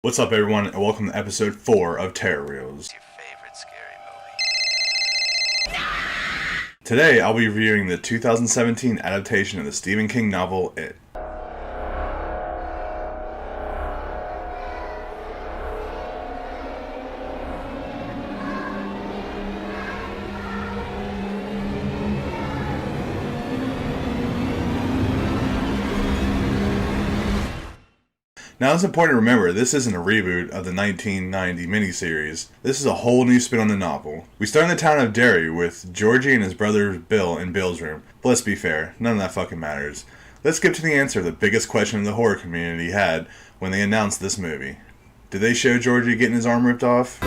What's up, everyone, and welcome to episode 4 of Terror Reels. Your favorite scary movie. Today, I'll be reviewing the 2017 adaptation of the Stephen King novel, It. Now, it's important to remember, this isn't a reboot of the 1990 miniseries. This is a whole new spin on the novel. We start in the town of Derry with Georgie and his brother Bill in Bill's room. But let's be fair, none of that fucking matters. Let's skip to the answer the biggest question the horror community had when they announced this movie. Did they show Georgie getting his arm ripped off?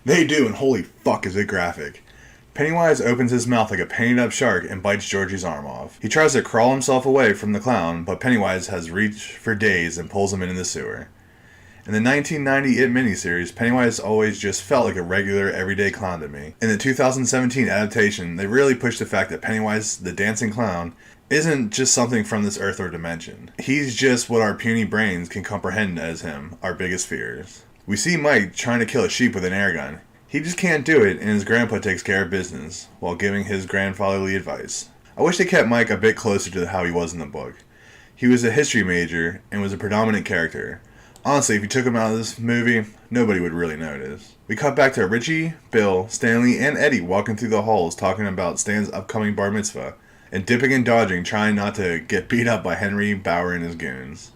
They do, and holy fuck is it graphic. Pennywise opens his mouth like a painted up shark and bites Georgie's arm off. He tries to crawl himself away from the clown, but Pennywise has reached for days and pulls him into the sewer. In the 1990 It miniseries, Pennywise always just felt like a regular, everyday clown to me. In the 2017 adaptation, they really pushed the fact that Pennywise, the dancing clown, isn't just something from this earth or dimension. He's just what our puny brains can comprehend as him, our biggest fears. We see Mike trying to kill a sheep with an air gun. He just can't do it, and his grandpa takes care of business, while giving his grandfatherly advice. I wish they kept Mike a bit closer to how he was in the book. He was a history major, and was a predominant character. Honestly, if you took him out of this movie, nobody would really notice. We cut back to Richie, Bill, Stanley, and Eddie walking through the halls talking about Stan's upcoming bar mitzvah, and dipping and dodging trying not to get beat up by Henry, Bauer, and his goons.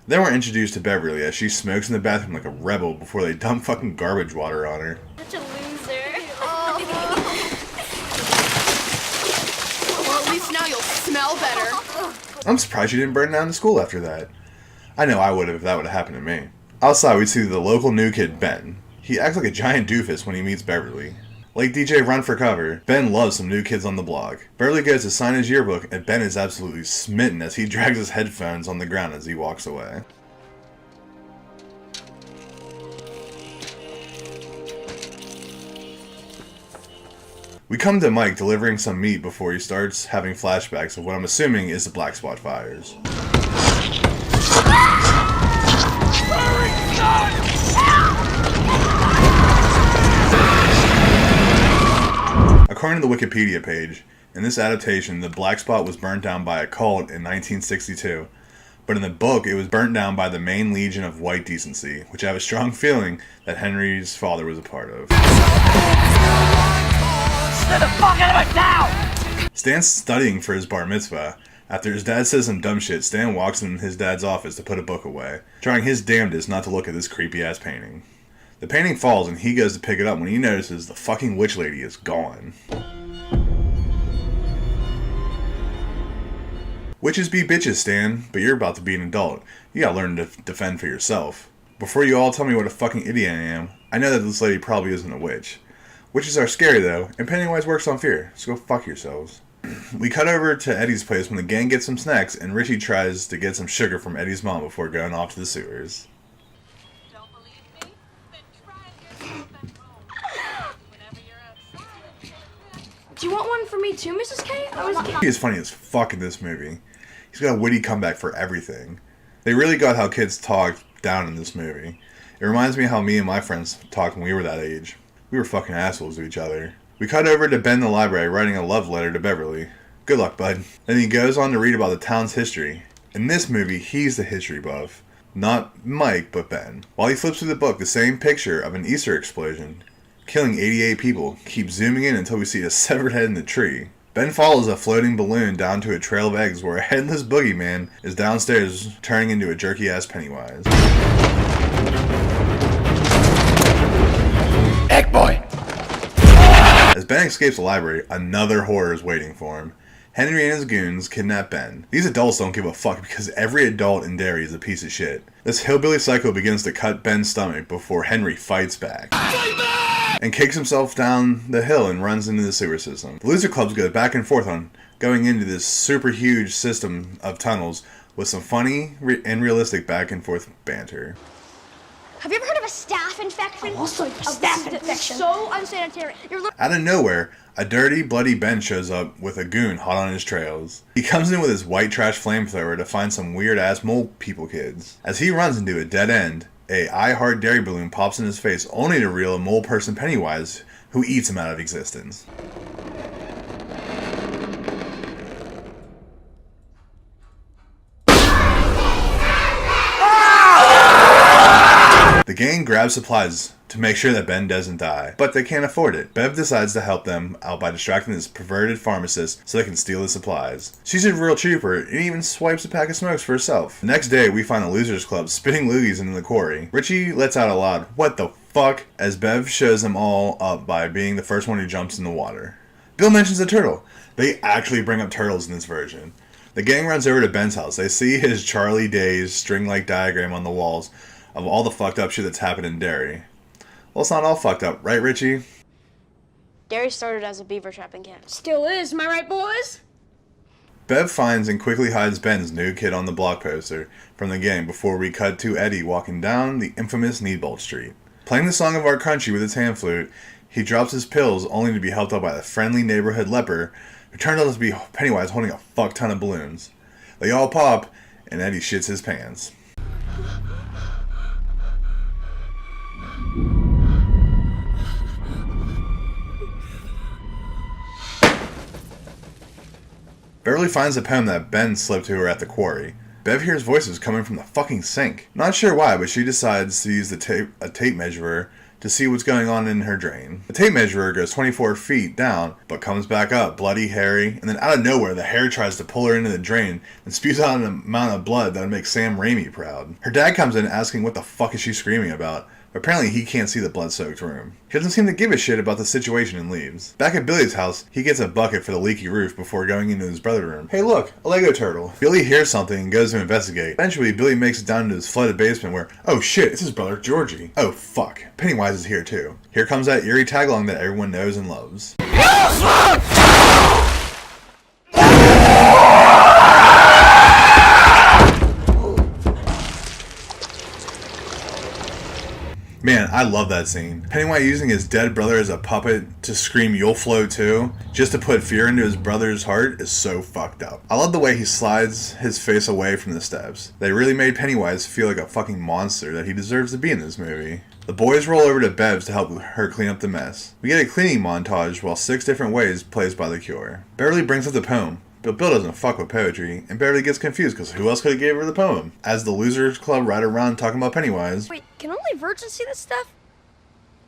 Then we're introduced to Beverly as she smokes in the bathroom like a rebel before they dump fucking garbage water on her. Such a loser. Well, at least now you'll smell better. I'm surprised she didn't burn down the school after that. I know I would have if that would have happened to me. Outside, we see the local new kid, Ben. He acts like a giant doofus when he meets Beverly. Like DJ Run for Cover, Ben loves some new kids on the block. Beverly goes to sign his yearbook, and Ben is absolutely smitten as he drags his headphones on the ground as he walks away. We come to Mike delivering some meat before he starts having flashbacks of what I'm assuming is the Black Spot fires. According to the Wikipedia page, in this adaptation, the Black Spot was burnt down by a cult in 1962, but in the book it was burnt down by the Maine Legion of White Decency, which I have a strong feeling that Henry's father was a part of. Get the fuck out of my town! Stan's studying for his bar mitzvah. After his dad says some dumb shit, Stan walks in his dad's office to put a book away, trying his damnedest not to look at this creepy-ass painting. The painting falls and he goes to pick it up when he notices the fucking witch lady is gone. Witches be bitches, Stan, but you're about to be an adult. You gotta learn to defend for yourself. Before you all tell me what a fucking idiot I am, I know that this lady probably isn't a witch. Witches are scary though, and Pennywise works on fear, so go fuck yourselves. We cut over to Eddie's place when the gang gets some snacks and Richie tries to get some sugar from Eddie's mom before going off to the sewers. Don't believe me? Then try yourself at home. Whenever you're upset. Do you want one for me too, Mrs. K? He is funny as fuck in this movie. He's got a witty comeback for everything. They really got how kids talk down in this movie. It reminds me of how me and my friends talked when we were that age. We were fucking assholes to each other. We cut over to Ben in the library writing a love letter to Beverly. Good luck, bud. Then he goes on to read about the town's history. In this movie, he's the history buff. Not Mike, but Ben. While he flips through the book, the same picture of an Easter explosion, killing 88 people, keeps zooming in until we see a severed head in the tree. Ben follows a floating balloon down to a trail of eggs where a headless boogeyman is downstairs turning into a jerky-ass Pennywise. Egg boy! As Ben escapes the library, another horror is waiting for him. Henry and his goons kidnap Ben. These adults don't give a fuck because every adult in Derry is a piece of shit. This hillbilly psycho begins to cut Ben's stomach before Henry fights back and kicks himself down the hill and runs into the sewer system. The loser clubs go back and forth on going into this super huge system of tunnels with some funny and realistic back and forth banter. Have you ever heard of a staph infection? Also, staph infection. So unsanitary. Out of nowhere, A dirty, bloody Ben shows up with a goon hot on his trails. He comes in with his white trash flamethrower to find some weird-ass mole people kids. As he runs into a dead end, a I Heart Dairy balloon pops in his face only to reveal a mole person Pennywise who eats him out of existence. The gang grabs supplies to make sure that Ben doesn't die, but they can't afford it. Bev decides to help them out by distracting this perverted pharmacist so they can steal the supplies. She's a real trooper and even swipes a pack of smokes for herself. The next day, we find the Losers Club spitting loogies into the quarry. Richie lets out a loud, "What the fuck?" as Bev shows them all up by being the first one who jumps in the water. Bill mentions a turtle. They actually bring up turtles in this version. The gang runs over to Ben's house. They see his Charlie Days string-like diagram on the walls of all the fucked up shit that's happened in Derry. Well, it's not all fucked up, right, Richie? Derry started as a beaver trapping camp. Still is, am I right, boys? Bev finds and quickly hides Ben's new kid on the block poster from the gang before we cut to Eddie walking down the infamous Needbolt Street. Playing the song of our country with his hand flute, he drops his pills only to be helped out by the friendly neighborhood leper who turns out to be Pennywise holding a fuck ton of balloons. They all pop, and Eddie shits his pants. Beverly finds the poem that Ben slipped to her at the quarry. Bev hears voices coming from the fucking sink. Not sure why, but she decides to use a tape measurer to see what's going on in her drain. The tape measurer goes 24 feet down, but comes back up, bloody, hairy, and then out of nowhere, the hair tries to pull her into the drain and spews out an amount of blood that would make Sam Raimi proud. Her dad comes in asking what the fuck is she screaming about. Apparently he can't see the blood-soaked room. He doesn't seem to give a shit about the situation and leaves. Back at Billy's house, he gets a bucket for the leaky roof before going into his brother's room. Hey look, a Lego turtle. Billy hears something and goes to investigate. Eventually, Billy makes it down into his flooded basement where, oh shit, it's his brother Georgie. Oh fuck, Pennywise is here too. Here comes that eerie tagalong that everyone knows and loves. Man, I love that scene. Pennywise using his dead brother as a puppet to scream "You'll float too," just to put fear into his brother's heart is so fucked up. I love the way he slides his face away from the steps. They really made Pennywise feel like a fucking monster that he deserves to be in this movie. The boys roll over to Bev's to help her clean up the mess. We get a cleaning montage while 6 different ways plays by the Cure. Beverly brings up the poem, but Bill doesn't fuck with poetry, and Beverly gets confused because who else could have gave her the poem? As the Losers Club ride around talking about Pennywise, Wait, can only virgins see this stuff?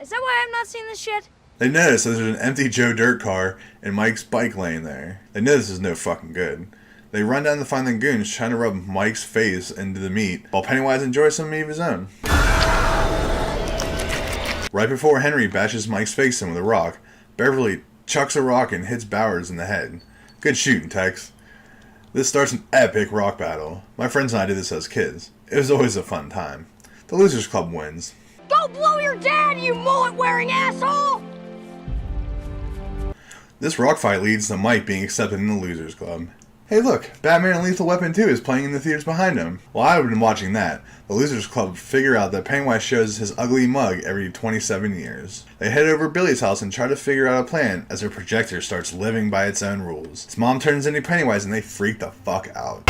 Is that why I'm not seeing this shit? they notice that there's an empty Joe Dirt car and Mike's bike laying there. They know this is no fucking good. They run down to find the goons trying to rub Mike's face into the meat, while Pennywise enjoys some meat of his own. Right before Henry bashes Mike's face in with a rock, Beverly chucks a rock and hits Bowers in the head. Good shooting, Tex. This starts an epic rock battle. My friends and I did this as kids. It was always a fun time. The Losers Club wins. Go blow your dad, you mullet-wearing asshole! This rock fight leads to Mike being accepted in the Losers Club. Hey look, Batman and Lethal Weapon 2 is playing in the theaters behind him. While I've been watching that, the Losers Club figure out that Pennywise shows his ugly mug every 27 years. They head over to Billy's house and try to figure out a plan as their projector starts living by its own rules. His mom turns into Pennywise and they freak the fuck out.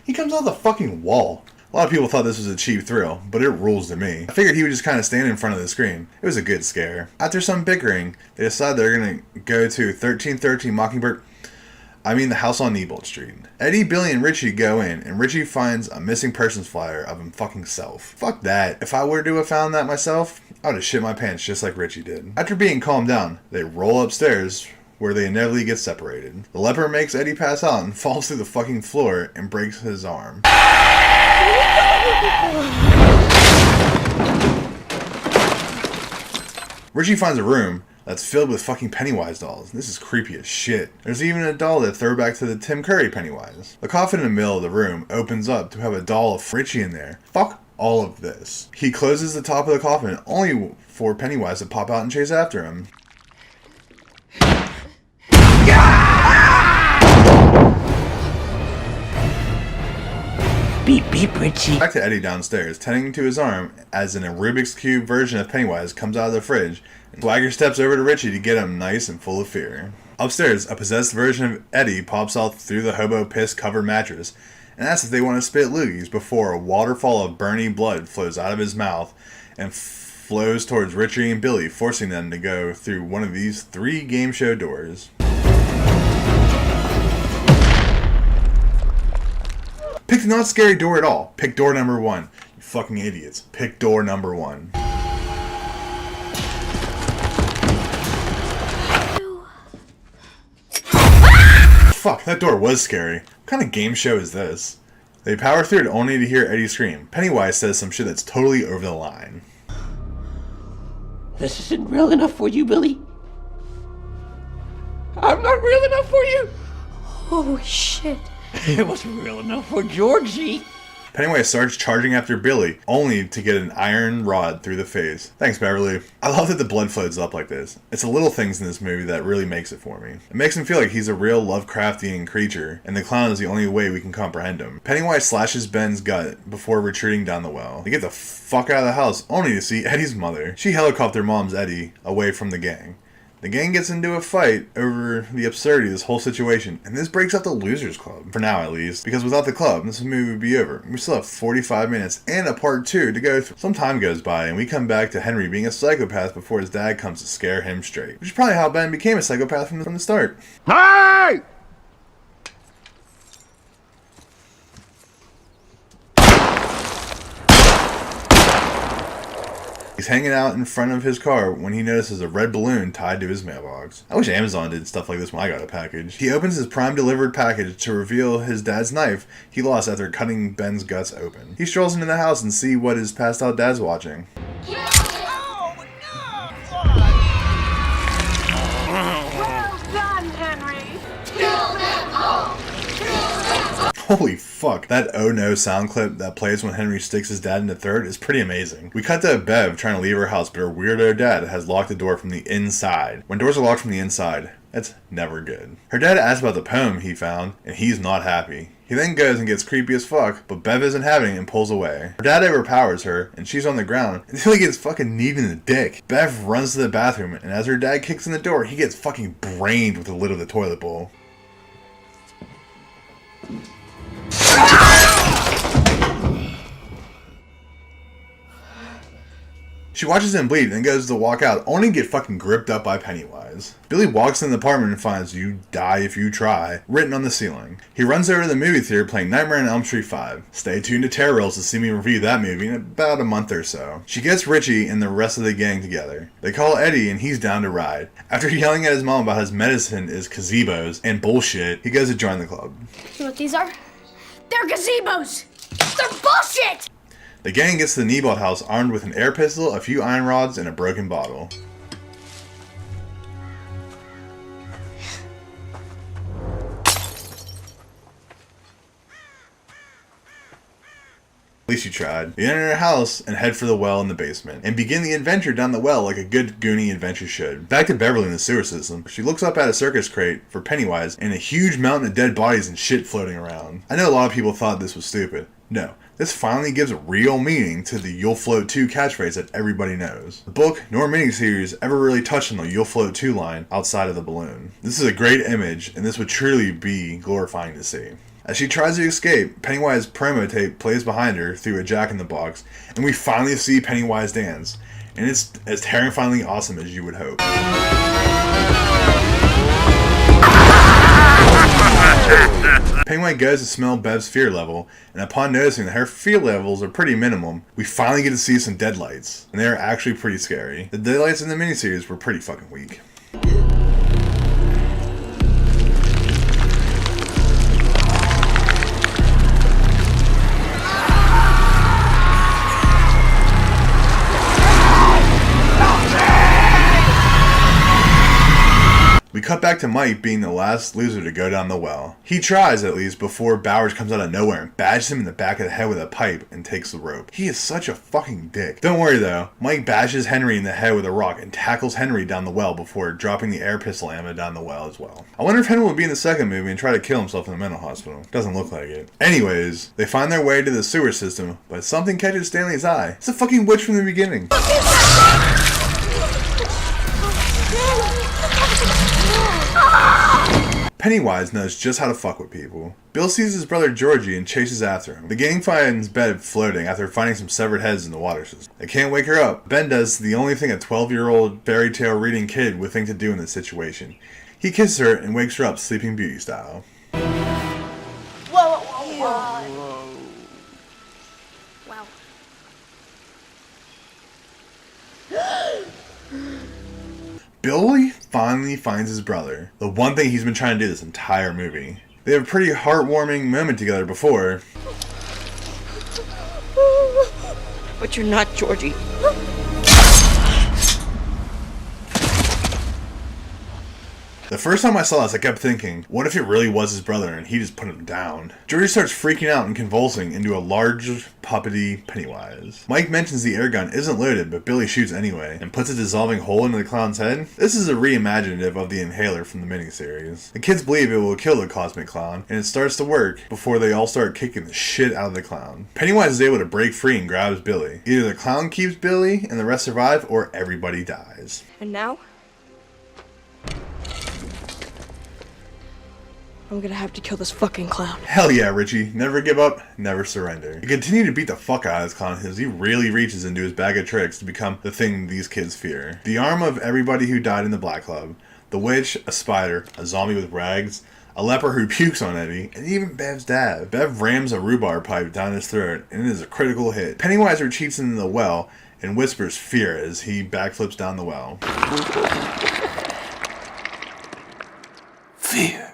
He comes out the fucking wall. A lot of people thought this was a cheap thrill, but it rules to me. I figured he would just kind of stand in front of the screen. It was a good scare. After some bickering, they decide they're going to go to 1313 the house on Needbolt Street. Eddie, Billy, and Richie go in, and Richie finds a missing persons flyer of him fucking self. Fuck that. If I were to have found that myself, I would have shit my pants just like Richie did. After being calmed down, they roll upstairs, where they inevitably get separated. The leper makes Eddie pass out and falls through the fucking floor and breaks his arm. Richie finds a room that's filled with fucking Pennywise dolls. This is creepy as shit. There's even a doll that throw back to the Tim Curry Pennywise. The coffin in the middle of the room opens up to have a doll of Richie in there. Fuck all of this. He closes the top of the coffin only for Pennywise to pop out and chase after him. Beep, beep, Richie. Back to Eddie downstairs, tending to his arm as in a Rubik's Cube version of Pennywise comes out of the fridge, and Swagger steps over to Richie to get him nice and full of fear. Upstairs, a possessed version of Eddie pops out through the hobo piss-covered mattress and asks if they want to spit loogies before a waterfall of burning blood flows out of his mouth and flows towards Richie and Billy, forcing them to go through one of these 3 game show doors. Pick the not scary door at all. Pick door number 1. You fucking idiots. Pick door number 1. Fuck, that door was scary. What kind of game show is this? They power through it only to hear Eddie scream. Pennywise says some shit that's totally over the line. This isn't real enough for you, Billy. I'm not real enough for you. Oh, shit. It wasn't real enough for Georgie. Pennywise starts charging after Billy, only to get an iron rod through the face. Thanks, Beverly. I love that the blood flows up like this. It's the little things in this movie that really makes it for me. It makes him feel like he's a real Lovecraftian creature, and the clown is the only way we can comprehend him. Pennywise slashes Ben's gut before retreating down the well. They get the fuck out of the house, only to see Eddie's mother. She helicopter moms Eddie away from the gang. The gang gets into a fight over the absurdity of this whole situation, and this breaks up the Losers Club. For now, at least. Because without the club, this movie would be over. We still have 45 minutes and a part 2 to go through. Some time goes by, and we come back to Henry being a psychopath before his dad comes to scare him straight. Which is probably how Ben became a psychopath from the start. Hey! He's hanging out in front of his car when he notices a red balloon tied to his mailbox. I wish Amazon did stuff like this when I got a package. He opens his Prime delivered package to reveal his dad's knife he lost after cutting Ben's guts open. He strolls into the house and sees what his passed out dad's watching. Well done, Henry. Holy fuck, that oh no sound clip that plays when Henry sticks his dad in the third is pretty amazing. We cut to Bev trying to leave her house, but her weirdo dad has locked the door from the inside. When doors are locked from the inside, that's never good. Her dad asks about the poem he found, and he's not happy. He then goes and gets creepy as fuck, but Bev isn't having it and pulls away. Her dad overpowers her, and she's on the ground until he gets fucking kneed in the dick. Bev runs to the bathroom, and as her dad kicks in the door, he gets fucking brained with the lid of the toilet bowl. She watches him bleed and goes to walk out, only to get fucking gripped up by Pennywise. Billy walks in the apartment and finds "You die if you try" written on the ceiling. He runs over to the movie theater playing Nightmare on Elm Street 5. Stay tuned to Terror Reels to see me review that movie in about a month or so. She gets Richie and the rest of the gang together. They call Eddie and he's down to ride. After yelling at his mom about his medicine is gazebos and bullshit, he goes to join the club. You know what these are? They're gazebos! They're bullshit! The gang gets to the Niebot house armed with an air pistol, a few iron rods, and a broken bottle. At least you tried. They enter her house and head for the well in the basement, and begin the adventure down the well like a good Goonie adventure should. Back to Beverly in the sewer system, she looks up at a circus crate for Pennywise and a huge mountain of dead bodies and shit floating around. I know a lot of people thought this was stupid. No. This finally gives real meaning to the "You'll Float 2" catchphrase that everybody knows. The book nor miniseries ever really touched on the "You'll Float 2" line outside of the balloon. This is a great image, and this would truly be glorifying to see. As she tries to escape, Pennywise promo tape plays behind her through a jack-in-the-box, and we finally see Pennywise dance. And it's as terrifyingly awesome as you would hope. Pennywise goes to smell Bev's fear level, and upon noticing that her fear levels are pretty minimum, we finally get to see some deadlights, and they are actually pretty scary. The deadlights in the miniseries were pretty fucking weak. We cut cut back to Mike being the last loser to go down the well. He tries, at least, before Bowers comes out of nowhere and bashes him in the back of the head with a pipe and takes the rope. He is such a fucking dick. Don't worry though, Mike bashes Henry in the head with a rock and tackles Henry down the well before dropping the air pistol ammo down the well as well. I wonder if Henry will be in the second movie and try to kill himself in the mental hospital. Doesn't look like it. Anyways, they find their way to the sewer system, but something catches Stanley's eye. It's a fucking witch from the beginning. Pennywise knows just how to fuck with people. Bill sees his brother Georgie and chases after him. The gang finds Bev floating after finding some severed heads in the water system. They can't wake her up. Ben does the only thing a 12-year-old fairy tale reading kid would think to do in this situation. He kisses her and wakes her up Sleeping Beauty style. Wow. Billy finally finds his brother. The one thing he's been trying to do this entire movie. They have a pretty heartwarming moment together before. But you're not Georgie. The first time I saw this, I kept thinking, what if it really was his brother and he just put him down? Georgie starts freaking out and convulsing into a large, puppety Pennywise. Mike mentions the air gun isn't loaded, but Billy shoots anyway, and puts a dissolving hole into the clown's head. This is a reimaginative of the inhaler from the miniseries. The kids believe it will kill the cosmic clown, and it starts to work before they all start kicking the shit out of the clown. Pennywise is able to break free and grabs Billy. Either the clown keeps Billy and the rest survive, or everybody dies. And now? I'm gonna have to kill this fucking clown. Hell yeah, Richie. Never give up, never surrender. You continue to beat the fuck out of this clown as he really reaches into his bag of tricks to become the thing these kids fear. The arm of everybody who died in the Black Club, the witch, a spider, a zombie with rags, a leper who pukes on Eddie, and even Bev's dad. Bev rams a rhubarb pipe down his throat, and it is a critical hit. Pennywise retreats into the well and whispers fear as he backflips down the well. Fear.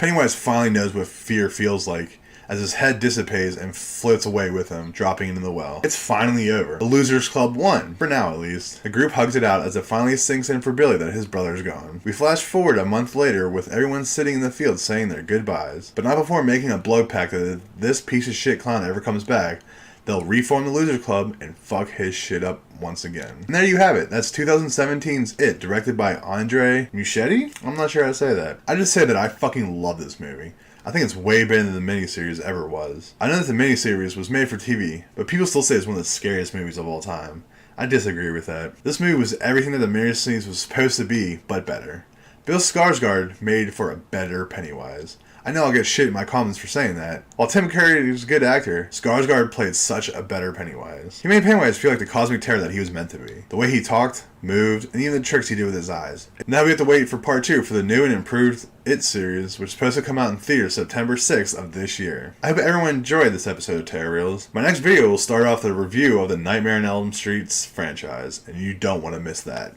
Pennywise finally knows what fear feels like as his head dissipates and floats away with him, dropping into the well. It's finally over. The Losers Club won, for now at least. The group hugs it out as it finally sinks in for Billy that his brother's gone. We flash forward a month later with everyone sitting in the field saying their goodbyes, but not before making a blood pact that if this piece of shit clown ever comes back, they'll reform the Losers Club and fuck his shit up once again. And there you have it. That's 2017's It, directed by Andre Muschietti? I'm not sure how to say that. I just say that I fucking love this movie. I think it's way better than the miniseries ever was. I know that the miniseries was made for TV, but people still say it's one of the scariest movies of all time. I disagree with that. This movie was everything that the miniseries was supposed to be, but better. Bill Skarsgård made for a better Pennywise. I know I'll get shit in my comments for saying that. While Tim Curry is a good actor, Skarsgård played such a better Pennywise. He made Pennywise feel like the cosmic terror that he was meant to be. The way he talked, moved, and even the tricks he did with his eyes. Now we have to wait for part 2 for the new and improved It series, which is supposed to come out in theaters September 6th of this year. I hope everyone enjoyed this episode of Terror Reels. My next video will start off the review of the Nightmare on Elm Street's franchise, and you don't want to miss that.